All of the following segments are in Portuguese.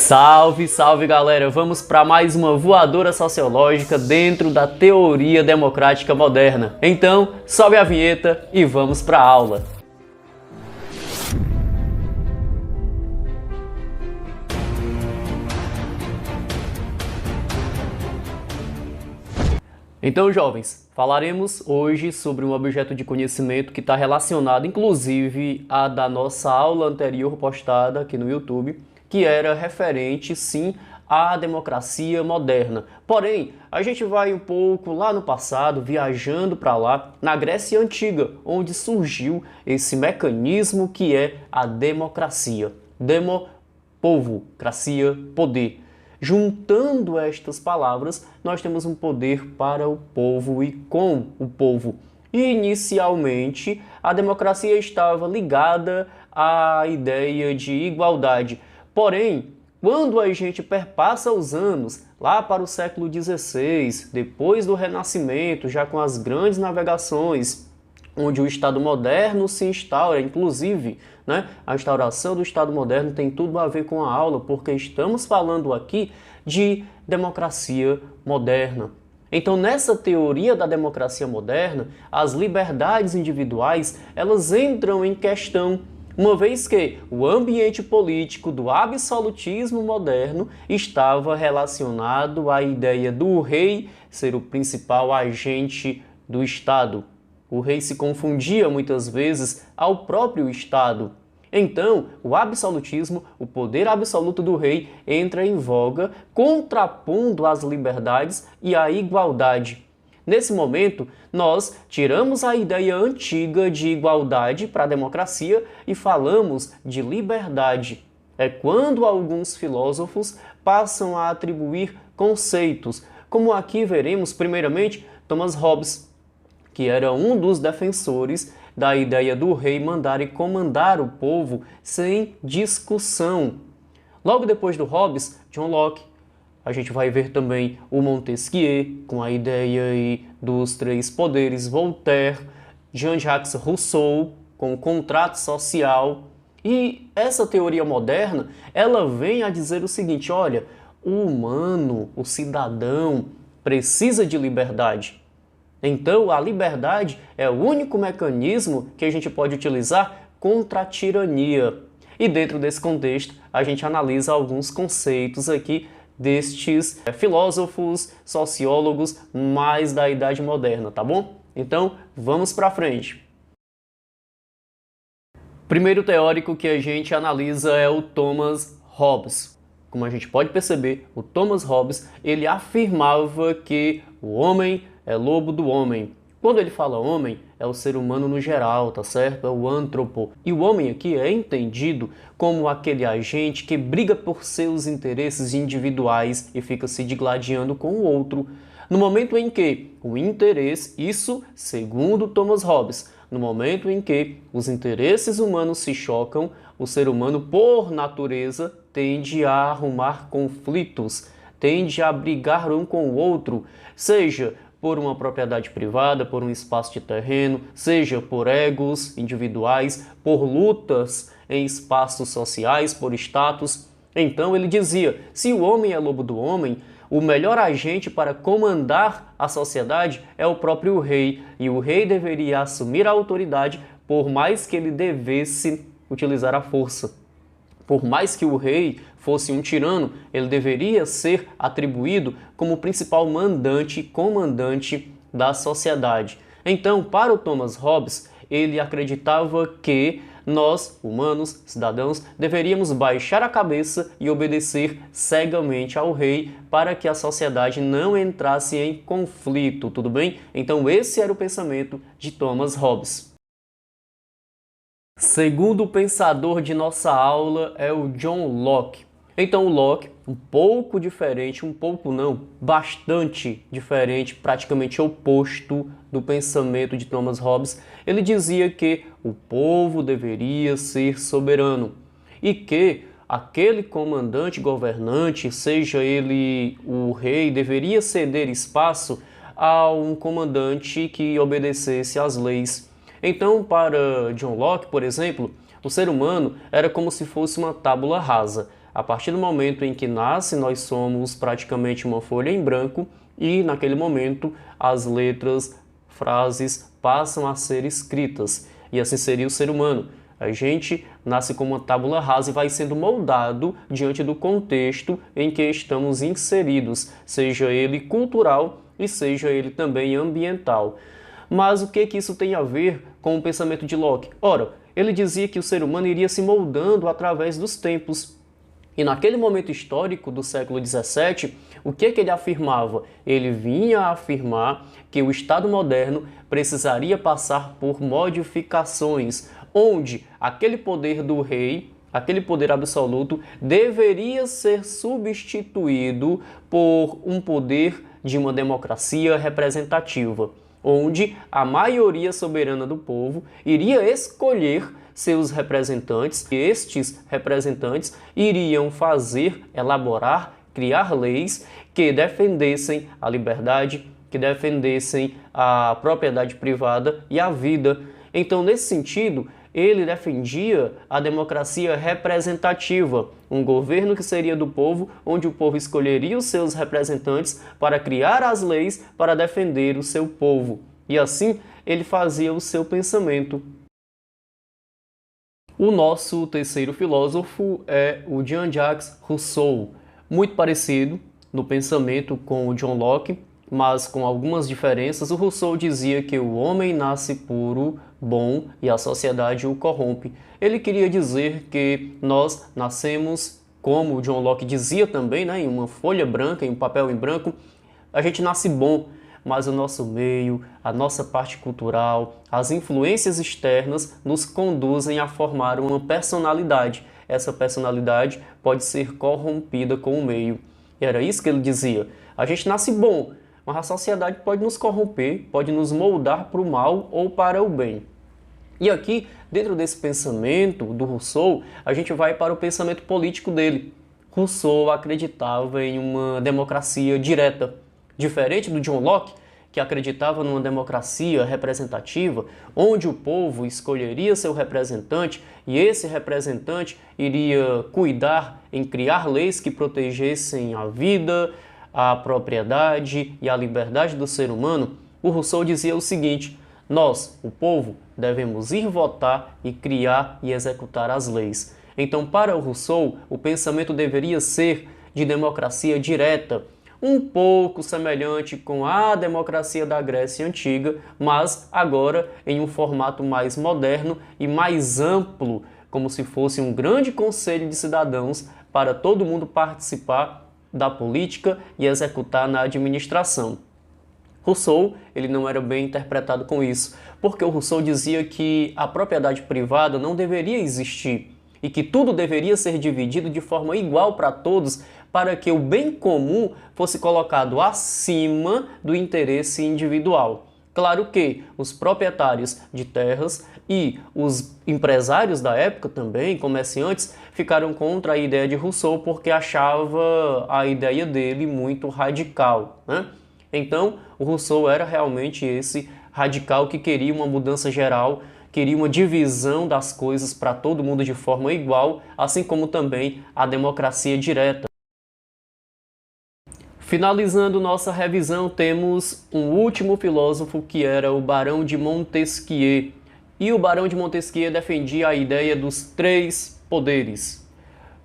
Salve, salve galera! Vamos para mais uma voadora sociológica dentro da teoria democrática moderna. Então, sobe a vinheta e vamos para a aula. Então, jovens, falaremos hoje sobre um objeto de conhecimento que está relacionado, inclusive, à da nossa aula anterior postada aqui no YouTube, que era referente, sim, à democracia moderna. Porém, a gente vai um pouco lá no passado, viajando para lá, na Grécia Antiga, onde surgiu esse mecanismo que é a democracia. Demo, povo, cracia, poder. Juntando estas palavras, nós temos um poder para o povo e com o povo. Inicialmente, a democracia estava ligada à ideia de igualdade. Porém, quando a gente perpassa os anos, lá para o século XVI, depois do Renascimento, já com as grandes navegações, onde o Estado moderno se instaura, inclusive, a instauração do Estado moderno tem tudo a ver com a aula, porque estamos falando aqui de democracia moderna. Então, nessa teoria da democracia moderna, as liberdades individuais, elas entram em questão, uma vez que o ambiente político do absolutismo moderno estava relacionado à ideia do rei ser o principal agente do Estado. O rei se confundia muitas vezes ao próprio Estado. Então, o absolutismo, o poder absoluto do rei, entra em voga, contrapondo as liberdades e a igualdade. Nesse momento, nós tiramos a ideia antiga de igualdade para a democracia e falamos de liberdade. É quando alguns filósofos passam a atribuir conceitos, como aqui veremos primeiramente Thomas Hobbes, que era um dos defensores da ideia do rei mandar e comandar o povo sem discussão. Logo depois do Hobbes, John Locke. A gente vai ver também o Montesquieu, com a ideia aí dos três poderes, Voltaire, Jean-Jacques Rousseau, com o contrato social. E essa teoria moderna, ela vem a dizer o seguinte, olha, o humano, o cidadão, precisa de liberdade. Então, a liberdade é o único mecanismo que a gente pode utilizar contra a tirania. E dentro desse contexto, a gente analisa alguns conceitos aqui destes filósofos, sociólogos mais da Idade Moderna, tá bom? Então, vamos para frente. Primeiro teórico que a gente analisa é o Thomas Hobbes. Como a gente pode perceber, o Thomas Hobbes, ele afirmava que o homem é lobo do homem. Quando ele fala homem, é o ser humano no geral, tá certo? É o antropo. E o homem aqui é entendido como aquele agente que briga por seus interesses individuais e fica se digladiando com o outro. No momento em que o interesse, isso segundo Thomas Hobbes, no momento em que os interesses humanos se chocam, o ser humano, por natureza, tende a arrumar conflitos, tende a brigar um com o outro, seja por uma propriedade privada, por um espaço de terreno, seja por egos individuais, por lutas em espaços sociais, por status. Então ele dizia, se o homem é lobo do homem, o melhor agente para comandar a sociedade é o próprio rei, e o rei deveria assumir a autoridade por mais que ele devesse utilizar a força. Por mais que o rei fosse um tirano, ele deveria ser atribuído como o principal mandante e comandante da sociedade. Então, para o Thomas Hobbes, ele acreditava que nós, humanos, cidadãos, deveríamos baixar a cabeça e obedecer cegamente ao rei para que a sociedade não entrasse em conflito, tudo bem? Então, esse era o pensamento de Thomas Hobbes. Segundo pensador de nossa aula é o John Locke. Então o Locke, um pouco diferente, um pouco não, bastante diferente, praticamente oposto do pensamento de Thomas Hobbes, ele dizia que o povo deveria ser soberano e que aquele comandante governante, seja ele o rei, deveria ceder espaço a um comandante que obedecesse às leis. Então, para John Locke, por exemplo, o ser humano era como se fosse uma tábula rasa. A partir do momento em que nasce, nós somos praticamente uma folha em branco e, naquele momento, as letras, frases passam a ser escritas. E assim seria o ser humano. A gente nasce como uma tábula rasa e vai sendo moldado diante do contexto em que estamos inseridos, seja ele cultural e seja ele também ambiental. Mas o que isso tem a ver com o pensamento de Locke? Ora, ele dizia que o ser humano iria se moldando através dos tempos. E naquele momento histórico do século XVII, o que ele afirmava? Ele vinha a afirmar que o Estado moderno precisaria passar por modificações, onde aquele poder do rei, aquele poder absoluto, deveria ser substituído por um poder de uma democracia representativa, onde a maioria soberana do povo iria escolher seus representantes, e estes representantes iriam elaborar, criar leis que defendessem a liberdade, que defendessem a propriedade privada e a vida. Então, nesse sentido, ele defendia a democracia representativa, um governo que seria do povo, onde o povo escolheria os seus representantes para criar as leis para defender o seu povo. E assim, ele fazia o seu pensamento. O nosso terceiro filósofo é o Jean-Jacques Rousseau, muito parecido no pensamento com o John Locke, mas com algumas diferenças. O Rousseau dizia que o homem nasce puro, bom e a sociedade o corrompe. Ele queria dizer que nós nascemos, como o John Locke dizia também, em uma folha branca, em um papel em branco, a gente nasce bom, mas o nosso meio, a nossa parte cultural, as influências externas nos conduzem a formar uma personalidade. Essa personalidade pode ser corrompida com o meio. E era isso que ele dizia. A gente nasce bom, mas a sociedade pode nos corromper, pode nos moldar para o mal ou para o bem. E aqui, dentro desse pensamento do Rousseau, a gente vai para o pensamento político dele. Rousseau acreditava em uma democracia direta. Diferente do John Locke, que acreditava numa democracia representativa, onde o povo escolheria seu representante e esse representante iria cuidar em criar leis que protegessem a vida, a propriedade e a liberdade do ser humano, o Rousseau dizia o seguinte: nós, o povo, devemos ir votar e criar e executar as leis. Então, para o Rousseau, o pensamento deveria ser de democracia direta, um pouco semelhante com a democracia da Grécia Antiga, mas agora em um formato mais moderno e mais amplo, como se fosse um grande conselho de cidadãos para todo mundo participar da política e executar na administração. Rousseau, ele não era bem interpretado com isso, porque o Rousseau dizia que a propriedade privada não deveria existir e que tudo deveria ser dividido de forma igual para todos, para que o bem comum fosse colocado acima do interesse individual. Claro que os proprietários de terras e os empresários da época também, comerciantes, ficaram contra a ideia de Rousseau porque achava a ideia dele muito radical, Então, o Rousseau era realmente esse radical que queria uma mudança geral, queria uma divisão das coisas para todo mundo de forma igual, assim como também a democracia direta. Finalizando nossa revisão, temos um último filósofo que era o Barão de Montesquieu. E o Barão de Montesquieu defendia a ideia dos três poderes.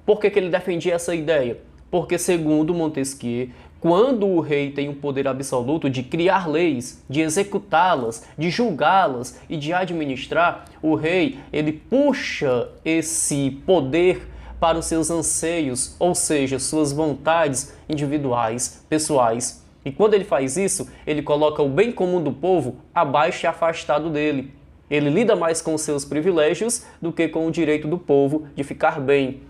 Por que ele defendia essa ideia? Porque, segundo Montesquieu, quando o rei tem o poder absoluto de criar leis, de executá-las, de julgá-las e de administrar, o rei ele puxa esse poder para os seus anseios, ou seja, suas vontades individuais, pessoais. E quando ele faz isso, ele coloca o bem comum do povo abaixo e afastado dele. Ele lida mais com os seus privilégios do que com o direito do povo de ficar bem.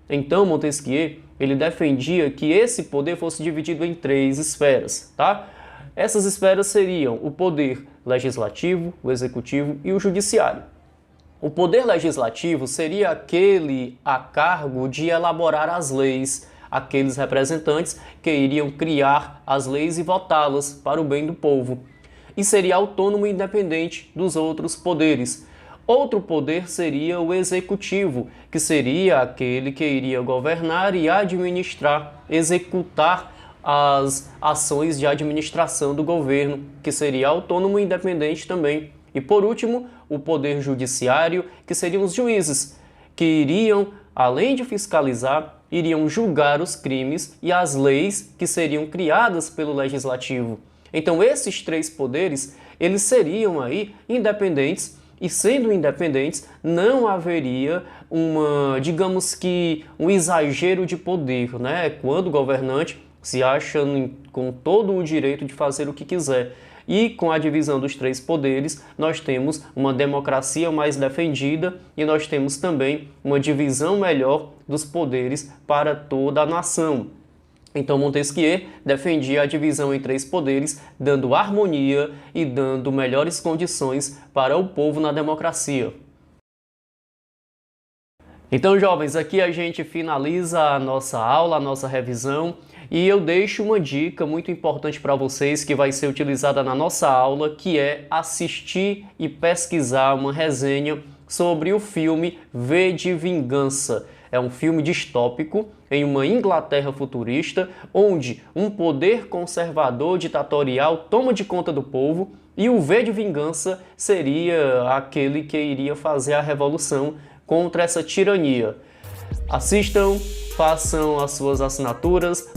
Então, Montesquieu, ele defendia que esse poder fosse dividido em três esferas, tá? Essas esferas seriam o poder legislativo, o executivo e o judiciário. O poder legislativo seria aquele a cargo de elaborar as leis, aqueles representantes que iriam criar as leis e votá-las para o bem do povo. E seria autônomo e independente dos outros poderes. Outro poder seria o executivo, que seria aquele que iria governar e administrar, executar as ações de administração do governo, que seria autônomo e independente também. E por último, o poder judiciário, que seriam os juízes, que iriam, além de fiscalizar, iriam julgar os crimes e as leis que seriam criadas pelo legislativo. Então esses três poderes, eles seriam aí independentes, e sendo independentes, não haveria digamos que um exagero de poder, né? Quando o governante se acha com todo o direito de fazer o que quiser. E com a divisão dos três poderes, nós temos uma democracia mais defendida e nós temos também uma divisão melhor dos poderes para toda a nação. Então Montesquieu defendia a divisão em três poderes, dando harmonia e dando melhores condições para o povo na democracia. Então, jovens, aqui a gente finaliza a nossa aula, a nossa revisão, e eu deixo uma dica muito importante para vocês que vai ser utilizada na nossa aula, que é assistir e pesquisar uma resenha sobre o filme V de Vingança. É um filme distópico em uma Inglaterra futurista, onde um poder conservador ditatorial toma de conta do povo e o V de Vingança seria aquele que iria fazer a revolução contra essa tirania. Assistam, façam as suas assinaturas,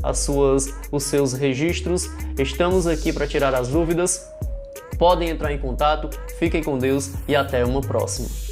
os seus registros. Estamos aqui para tirar as dúvidas. Podem entrar em contato, fiquem com Deus e até uma próxima.